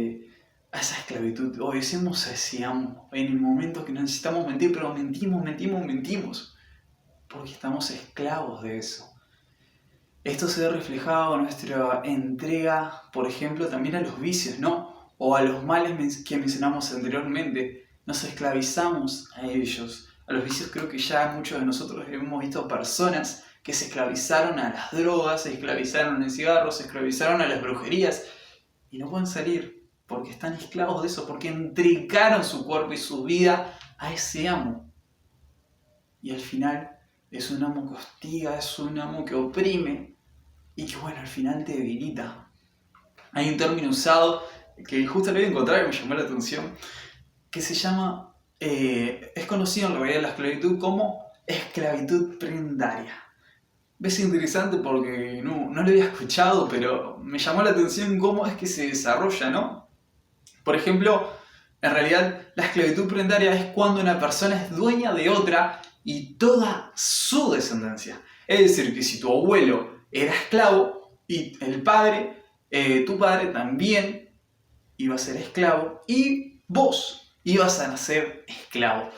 esclavitud, obedecemos a ese amo en el momento que necesitamos mentir, pero mentimos, porque estamos esclavos de eso. Esto se ve reflejado en nuestra entrega, por ejemplo, también a los vicios, ¿no? O a los males que mencionamos anteriormente. Nos esclavizamos a ellos. A los vicios creo que ya muchos de nosotros hemos visto personas que se esclavizaron a las drogas, se esclavizaron al cigarro, se esclavizaron a las brujerías y no pueden salir porque están esclavos de eso, porque entregaron su cuerpo y su vida a ese amo. Y al final es un amo que hostiga, es un amo que oprime y que al final te debilita. Hay un término usado que justo lo voy a encontrar y me llamó la atención, que se llama, es conocido en realidad la esclavitud como esclavitud prendaria. Es interesante porque no lo había escuchado, pero me llamó la atención cómo es que se desarrolla, ¿no? Por ejemplo, en realidad la esclavitud prendaria es cuando una persona es dueña de otra y toda su descendencia. Es decir, que si tu abuelo era esclavo y tu padre también iba a ser esclavo y vos ibas a nacer esclavo.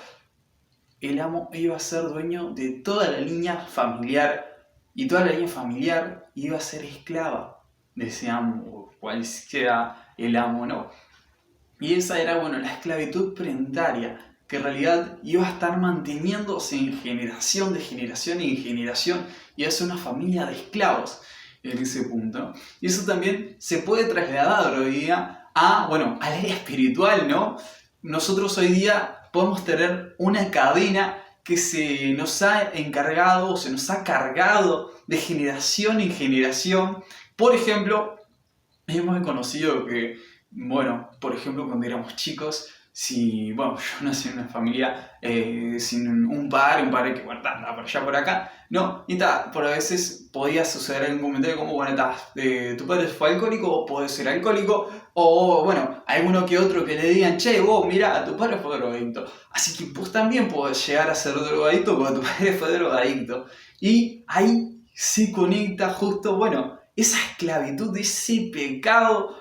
El amo iba a ser dueño de toda la línea familiar y toda la línea familiar iba a ser esclava de ese amo, o cual sea el amo, ¿no? Y esa era, la esclavitud prendaria, que en realidad iba a estar manteniéndose en generación de generación en generación, y es una familia de esclavos en ese punto. Y eso también se puede trasladar hoy día al área espiritual, ¿no? Nosotros hoy día podemos tener una cadena que se nos ha encargado o se nos ha cargado de generación en generación. Por ejemplo, hemos conocido que, por ejemplo, cuando éramos chicos, yo nací en una familia sin un padre que, andaba por allá por acá, ¿no? Y por a veces podía suceder algún comentario como, tu padre fue alcohólico o puede ser alcohólico, o, alguno que otro que le digan, che, vos, mirá, tu padre fue drogadicto, así que vos también podés llegar a ser drogadicto porque tu padre fue drogadicto. Y ahí se conecta justo, esa esclavitud, ese pecado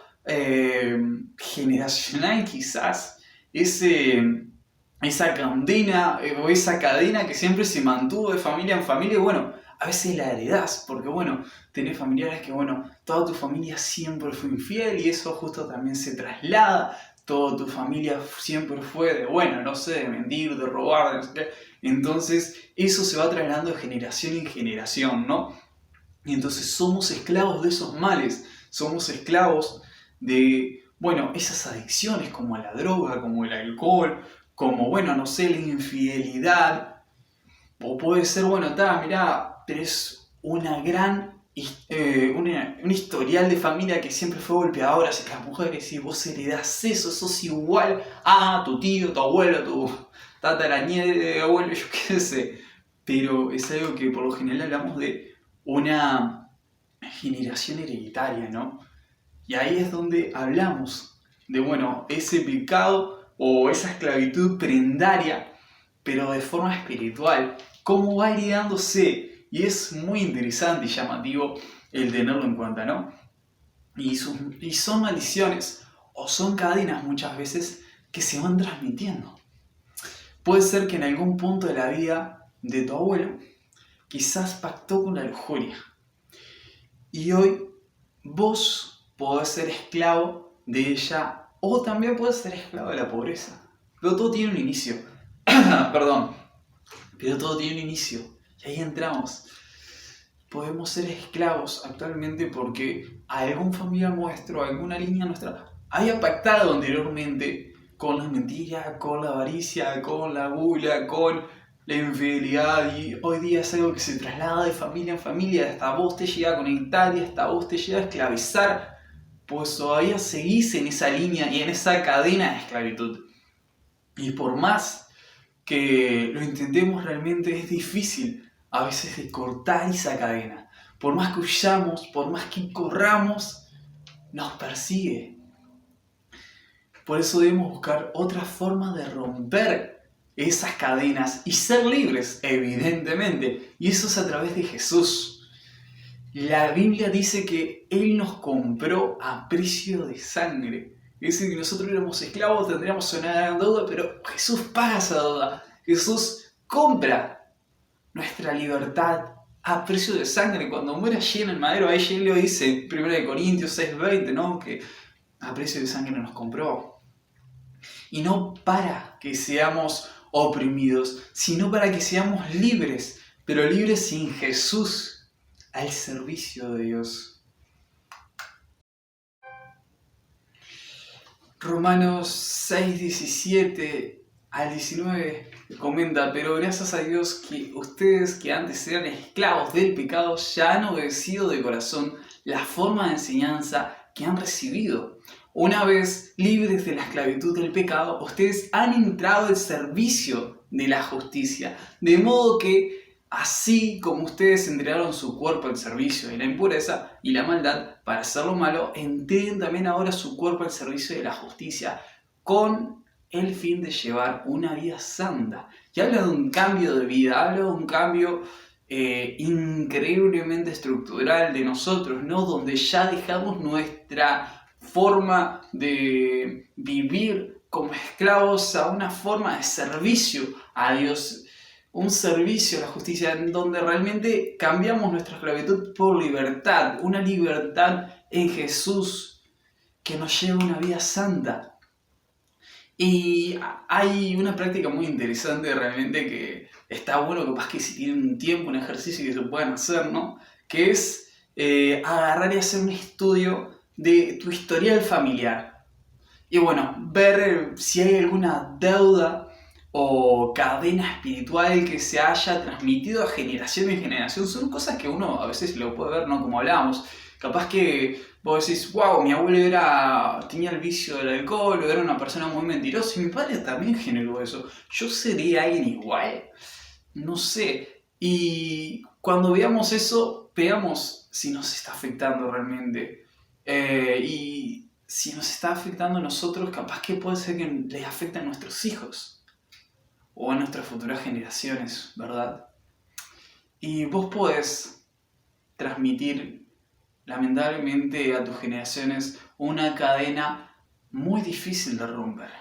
generacional quizás, esa cadena que siempre se mantuvo de familia en familia, a veces la heredás, porque bueno, tenés familiares que bueno, toda tu familia siempre fue infiel y eso justo también se traslada, toda tu familia siempre fue de, bueno, no sé, de mentir, de robar, de no sé qué. Entonces eso se va trasladando de generación en generación, ¿no? Y entonces somos esclavos de esos males, somos esclavos de, bueno, esas adicciones como a la droga, como el alcohol, como, bueno, no sé, la infidelidad. O puede ser, bueno, mirá, tenés una gran, un historial de familia que siempre fue golpeadora hacia las mujeres y vos heredás eso, sos igual a tu tío, tu abuelo, tu tatarañere, abuelo, yo qué sé. Pero es algo que por lo general hablamos de una generación hereditaria, ¿no? Y ahí es donde hablamos de, bueno, ese pecado o esa esclavitud prendaria, pero de forma espiritual, cómo va heredándose. Y es muy interesante y llamativo el tenerlo en cuenta, ¿no? Y son maldiciones o son cadenas muchas veces que se van transmitiendo. Puede ser que en algún punto de la vida de tu abuelo quizás pactó con la lujuria. Y hoy vos podés ser esclavo de ella o también podés ser esclavo de la pobreza. Pero todo tiene un inicio. Perdón. Pero todo tiene un inicio. Y ahí entramos. Podemos ser esclavos actualmente porque algún familiar nuestro, alguna línea nuestra, haya pactado anteriormente con la mentira, con la avaricia, con la gula, con la infidelidad, y hoy día es algo que se traslada de familia en familia, hasta vos te llega a conectar y hasta vos te llega a esclavizar, pues todavía seguís en esa línea y en esa cadena de esclavitud. Y por más que lo intentemos, realmente es difícil a veces de cortar esa cadena. Por más que huyamos, por más que corramos, nos persigue. Por eso debemos buscar otra forma de romper esas cadenas y ser libres, evidentemente. Y eso es a través de Jesús. La Biblia dice que Él nos compró a precio de sangre. Es decir, que nosotros éramos esclavos, tendríamos una gran deuda, pero Jesús paga esa deuda. Jesús compra nuestra libertad a precio de sangre. Cuando muere allí en el madero, ahí él lo dice, 1 Corintios 6:20, ¿no? Que a precio de sangre nos compró. Y no para que seamos oprimidos, sino para que seamos libres, pero libres sin Jesús, al servicio de Dios. Romanos 6:17 al 19 comenta, pero gracias a Dios que ustedes que antes eran esclavos del pecado ya han obedecido de corazón la forma de enseñanza que han recibido. Una vez libres de la esclavitud del pecado, ustedes han entrado al servicio de la justicia, de modo que así como ustedes entregaron su cuerpo al servicio de la impureza y la maldad para hacer lo malo, entreguen también ahora su cuerpo al servicio de la justicia, con el fin de llevar una vida santa. Y habla de un cambio de vida, habla de un cambio increíblemente estructural de nosotros, ¿no? Donde ya dejamos nuestra forma de vivir como esclavos a una forma de servicio a Dios, un servicio a la justicia, en donde realmente cambiamos nuestra esclavitud por libertad, una libertad en Jesús que nos lleva a una vida santa. Y hay una práctica muy interesante realmente que está bueno, capaz que si tienen un tiempo, un ejercicio que se puedan hacer, ¿no? Que es agarrar y hacer un estudio de tu historial familiar. Y bueno, ver si hay alguna deuda o cadena espiritual que se haya transmitido a generación en generación. Son cosas que uno a veces lo puede ver, ¿no? Como hablábamos. Capaz que vos decís, wow, mi abuelo tenía el vicio del alcohol, o era una persona muy mentirosa, y mi padre también generó eso. ¿Yo sería alguien igual? No sé. Y cuando veamos eso, veamos si nos está afectando realmente. Y si nos está afectando a nosotros, capaz que puede ser que les afecte a nuestros hijos o a nuestras futuras generaciones, ¿verdad? Y vos podés transmitir, lamentablemente, a tus generaciones una cadena muy difícil de romper.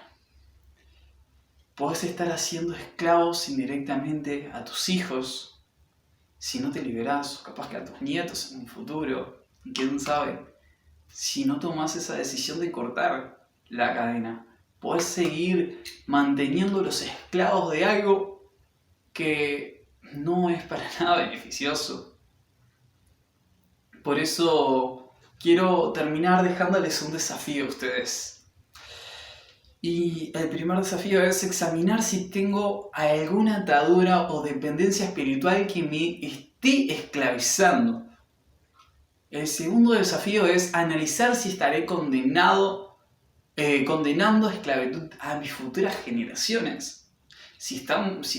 Podés estar haciendo esclavos indirectamente a tus hijos si no te liberás, o capaz que a tus nietos en un futuro, y quién sabe, si no tomás esa decisión de cortar la cadena, podés seguir manteniéndolos esclavos de algo que no es para nada beneficioso. Por eso quiero terminar dejándoles un desafío a ustedes. Y el primer desafío es examinar si tengo alguna atadura o dependencia espiritual que me esté esclavizando. El segundo desafío es analizar si estaré condenando esclavitud a mis futuras generaciones. Si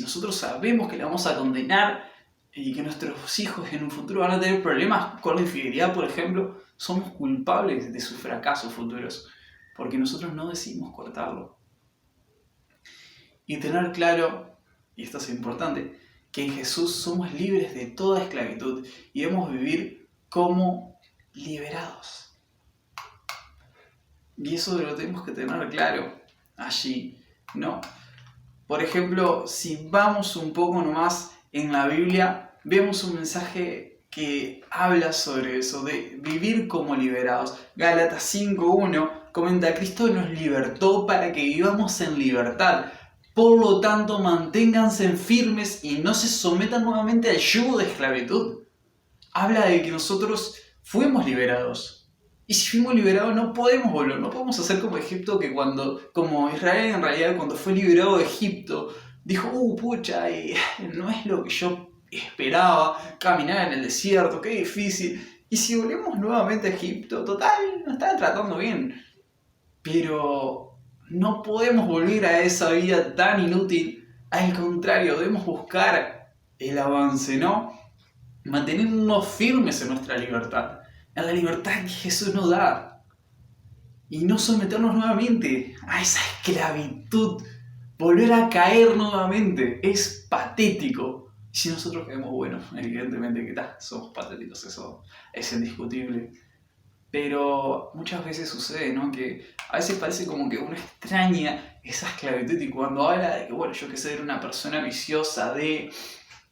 nosotros sabemos que le vamos a condenar y que nuestros hijos en un futuro van a tener problemas con la infidelidad, por ejemplo, somos culpables de sus fracasos futuros, porque nosotros no decidimos cortarlo. Y tener claro, y esto es importante, que en Jesús somos libres de toda esclavitud y debemos vivir como liberados. Y eso lo tenemos que tener claro allí, ¿no? Por ejemplo, si vamos un poco nomás en la Biblia, vemos un mensaje que habla sobre eso, de vivir como liberados. Gálatas 5:1 comenta: Cristo nos libertó para que vivamos en libertad. Por lo tanto, manténganse firmes y no se sometan nuevamente al yugo de esclavitud. Habla de que nosotros fuimos liberados. Y si fuimos liberados no podemos volver, no podemos hacer como Egipto, como Israel en realidad cuando fue liberado de Egipto, dijo, pucha, no es lo que yo esperaba, caminar en el desierto, qué difícil. Y si volvemos nuevamente a Egipto, total, nos estaban tratando bien. Pero no podemos volver a esa vida tan inútil. Al contrario, debemos buscar el avance, ¿no? Mantenernos firmes en nuestra libertad, en la libertad que Jesús nos da. Y no someternos nuevamente a esa esclavitud. Volver a caer nuevamente es patético. Y si nosotros queremos, bueno, evidentemente que somos patéticos, eso es indiscutible. Pero muchas veces sucede, ¿no? Que a veces parece como que uno extraña esa esclavitud y cuando habla de que, bueno, yo que sé, era una persona viciosa,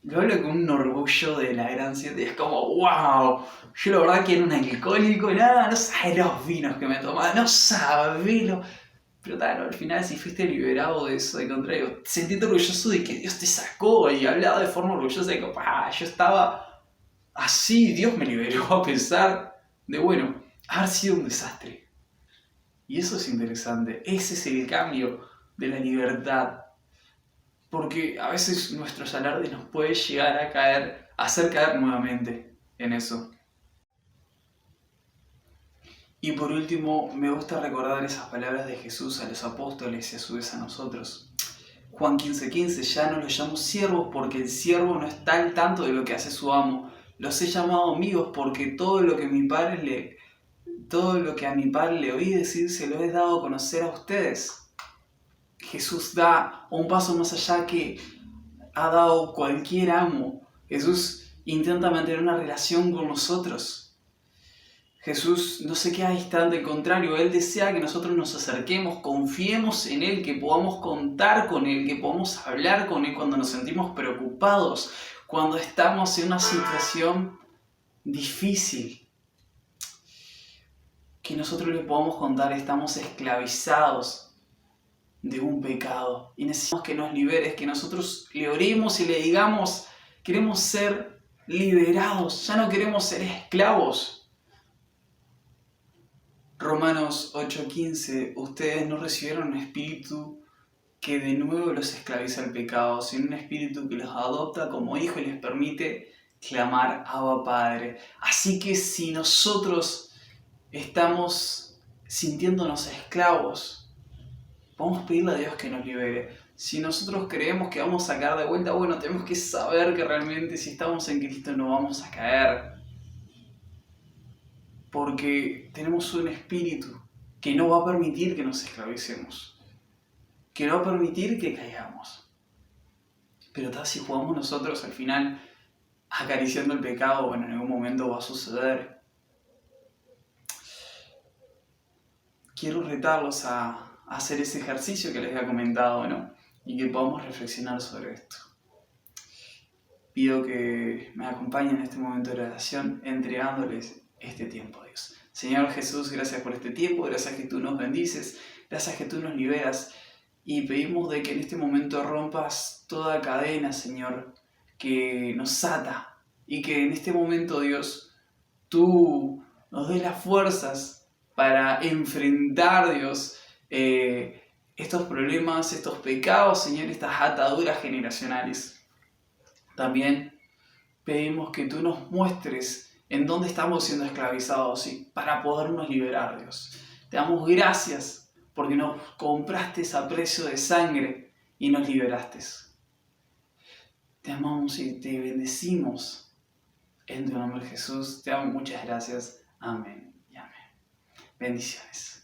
lo hablo con un orgullo de la gran siete y es como, wow, yo la verdad que era un alcohólico, no sabes los vinos que me tomaba, no sabes lo... Pero claro, al final si fuiste liberado de eso, de contrario, sentiste orgulloso de que Dios te sacó y hablaba de forma orgullosa de que, yo estaba así, Dios me liberó a pesar de, bueno, haber sido un desastre. Y eso es interesante. Ese es el cambio de la libertad. Porque a veces nuestros alardes nos puede llegar a hacer caer nuevamente en eso. Y por último, me gusta recordar esas palabras de Jesús a los apóstoles y a su vez a nosotros. Juan 15:15, ya no los llamo siervos porque el siervo no está al tanto de lo que hace su amo. Los he llamado amigos porque todo lo que a mi Padre le oí decir se lo he dado a conocer a ustedes. Jesús da un paso más allá que ha dado cualquier amo. Jesús intenta mantener una relación con nosotros. Jesús no se queda distante, al contrario, Él desea que nosotros nos acerquemos, confiemos en Él, que podamos contar con Él, que podamos hablar con Él cuando nos sentimos preocupados, cuando estamos en una situación difícil. Que nosotros le podamos contar, estamos esclavizados de un pecado y necesitamos que nos liberes, que nosotros le oremos y le digamos, queremos ser liberados, ya no queremos ser esclavos. Romanos 8:15, ustedes no recibieron un espíritu que de nuevo los esclaviza al pecado, sino un espíritu que los adopta como hijos y les permite clamar Abba Padre. Así que si nosotros estamos sintiéndonos esclavos, vamos a pedirle a Dios que nos libere. Si nosotros creemos que vamos a caer de vuelta, bueno, tenemos que saber que realmente si estamos en Cristo no vamos a caer. Porque tenemos un espíritu que no va a permitir que nos esclavicemos, que no va a permitir que caigamos. Pero tal si jugamos nosotros al final acariciando el pecado, bueno, en algún momento va a suceder. Quiero retarlos a hacer ese ejercicio que les había comentado, ¿no? Y que podamos reflexionar sobre esto. pido que me acompañen en este momento de oración entregándoles este tiempo, Dios. Señor Jesús, gracias por este tiempo, gracias que tú nos bendices, gracias que tú nos liberas y pedimos de que en este momento rompas toda cadena, Señor, que nos ata y que en este momento, Dios, tú nos des las fuerzas para enfrentar, Dios, estos problemas, estos pecados, Señor, estas ataduras generacionales. También pedimos que tú nos muestres en dónde estamos siendo esclavizados y para podernos liberar, Dios. Te damos gracias porque nos compraste a precio de sangre y nos liberaste. Te amamos y te bendecimos. En tu nombre, Jesús, te damos muchas gracias. Amén y amén. Bendiciones.